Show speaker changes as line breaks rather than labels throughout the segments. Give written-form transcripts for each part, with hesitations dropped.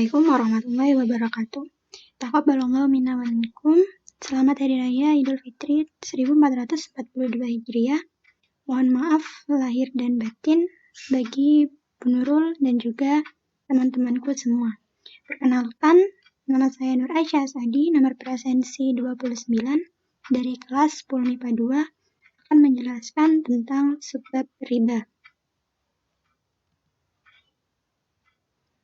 Assalamualaikum warahmatullahi wabarakatuh. Taqabbalallahu minna wa minkum. Selamat Hari Raya Idul Fitri 1442 Hijriah. Mohon maaf lahir dan batin bagi Bu Nurul dan juga teman-temanku semua. Perkenalkan, nama saya Nur Aisyah Asadi, nomor presensi 29 dari kelas 10 MIPA 2 akan menjelaskan tentang subbab riba.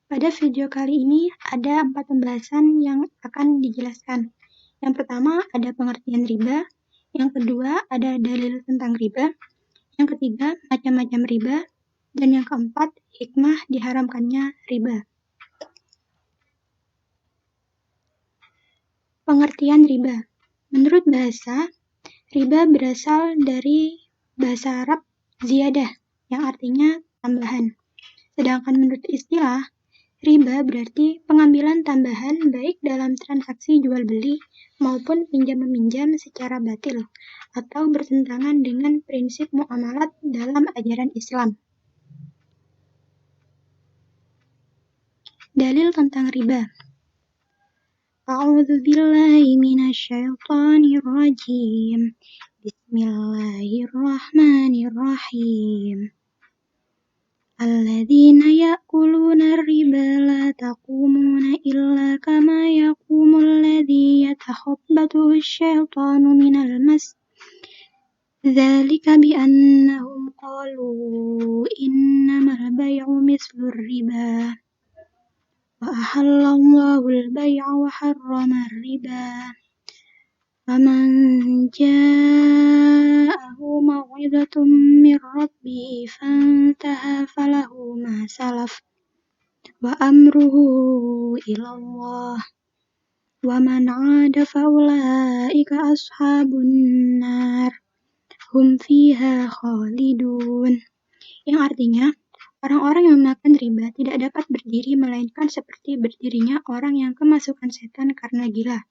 Pada video kali ini ada 4 pembahasan yang akan dijelaskan. Yang pertama ada pengertian riba, yang kedua ada dalil tentang riba, yang ketiga macam-macam riba, dan yang keempat hikmah diharamkannya riba. Pengertian riba. Menurut bahasa, riba berasal dari bahasa Arab ziyadah, yang artinya tambahan. Sedangkan menurut istilah, riba berarti pengambilan tambahan baik dalam transaksi jual-beli maupun pinjam-meminjam secara batil atau bertentangan dengan prinsip muamalat dalam ajaran Islam. Dalil tentang riba. A'udzu billahi minasyaitonir rajim. Bismillahirrahmanirrahim. Alladzina ya'kuluna riba la taqumuna illa kama yaqumul ladzi yatakhabbathu asyaitanu minal mas. Dzalika bi annahum qalu innamal bay'u mislur riba. Wa ahallallahu al-bay'a wa harrama ar-riba. Faman ja'ahu maw'izatun min rabbih fantaha falahu ma salaf wa amruhu ila Allah wa man 'ada fa ulaika ashabun nar hum fiha khalidun. Yang artinya, orang-orang yang memakan riba tidak dapat berdiri melainkan seperti berdirinya orang yang kemasukan setan karena gila.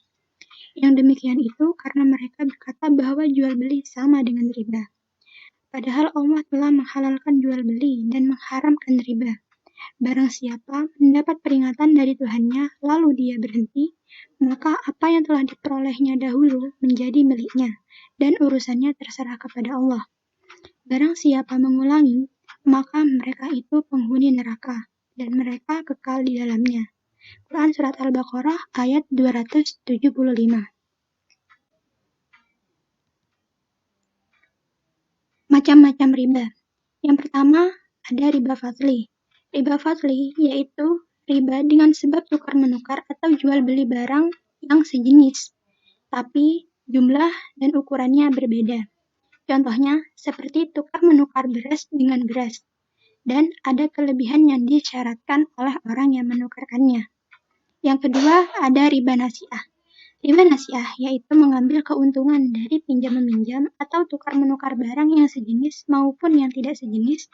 Yang demikian itu karena mereka berkata bahwa jual beli sama dengan riba. Padahal Allah telah menghalalkan jual beli dan mengharamkan riba. Barang siapa mendapat peringatan dari Tuhannya lalu dia berhenti, maka apa yang telah diperolehnya dahulu menjadi miliknya dan urusannya terserah kepada Allah. Barang siapa mengulangi, maka mereka itu penghuni neraka dan mereka kekal di dalamnya. Quran Surat Al-Baqarah ayat 275. Macam-macam riba. Yang pertama ada riba fadli. Riba fadli yaitu riba dengan sebab tukar-menukar atau jual beli barang yang sejenis, tapi jumlah dan ukurannya berbeda. Contohnya seperti tukar-menukar beras dengan beras, dan ada kelebihan yang disyaratkan oleh orang yang menukarkannya. Yang kedua ada riba nasi'ah. Riba nasi'ah yaitu mengambil keuntungan dari pinjam-meminjam atau tukar-menukar barang yang sejenis maupun yang tidak sejenis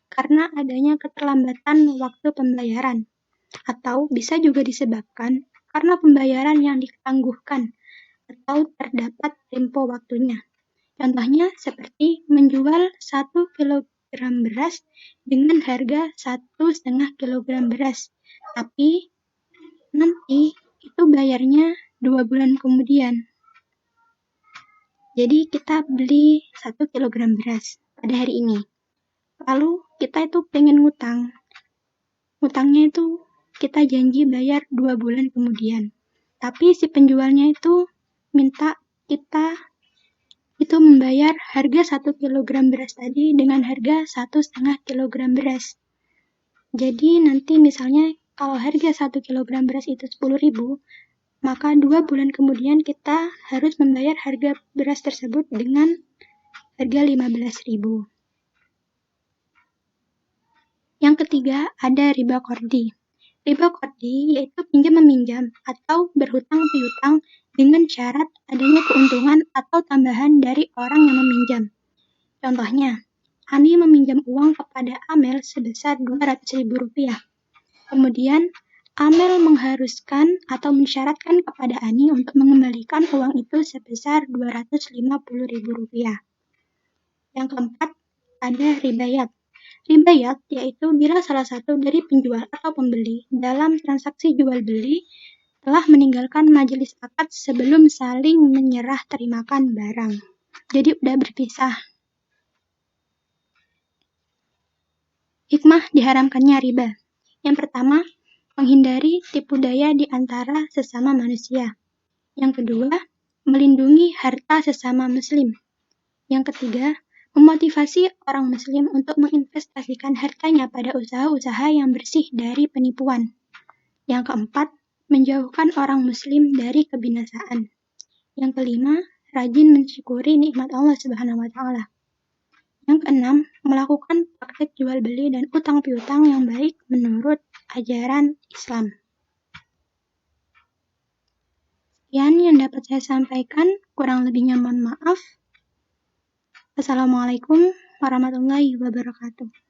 karena adanya keterlambatan waktu pembayaran, atau bisa juga disebabkan karena pembayaran yang ditangguhkan atau terdapat tempo waktunya. Contohnya seperti menjual 1 kilogram beras dengan harga 1,5 kilogram beras, tapi nanti itu bayarnya 2 bulan kemudian. Jadi kita beli 1 kilogram beras pada hari ini. Lalu kita itu pengen ngutang. Ngutangnya itu kita janji bayar 2 bulan kemudian. Tapi si penjualnya itu minta kita itu membayar harga 1 kilogram beras tadi dengan harga 1,5 kilogram beras. Jadi nanti misalnya kalau harga 1 kilogram beras itu 10.000, maka 2 bulan kemudian kita harus membayar harga beras tersebut dengan harga 15.000. Yang ketiga ada riba qardi. Riba qardi yaitu pinjam-meminjam atau berhutang piutang dengan syarat adanya keuntungan atau tambahan dari orang yang meminjam. Contohnya, Ani meminjam uang kepada Amel sebesar Rp200.000. Kemudian, Amel mengharuskan atau mensyaratkan kepada Ani untuk mengembalikan uang itu sebesar Rp250.000. Yang keempat, ada ribayat. Ribayat yaitu bila salah satu dari penjual atau pembeli dalam transaksi jual-beli telah meninggalkan majelis akad sebelum saling menyerah terimakan barang. Jadi udah berpisah. Hikmah diharamkannya riba. Yang pertama, menghindari tipu daya di antara sesama manusia. Yang kedua, melindungi harta sesama muslim. Yang ketiga, memotivasi orang muslim untuk menginvestasikan hartanya pada usaha-usaha yang bersih dari penipuan. Yang keempat, menjauhkan orang muslim dari kebinasaan. Yang kelima, rajin mensyukuri nikmat Allah Subhanahu wa Ta'ala. Yang keenam, melakukan praktek jual beli dan utang piutang yang baik menurut ajaran Islam. Sekian yang dapat saya sampaikan, kurang lebihnya mohon maaf. Wassalamualaikum warahmatullahi wabarakatuh.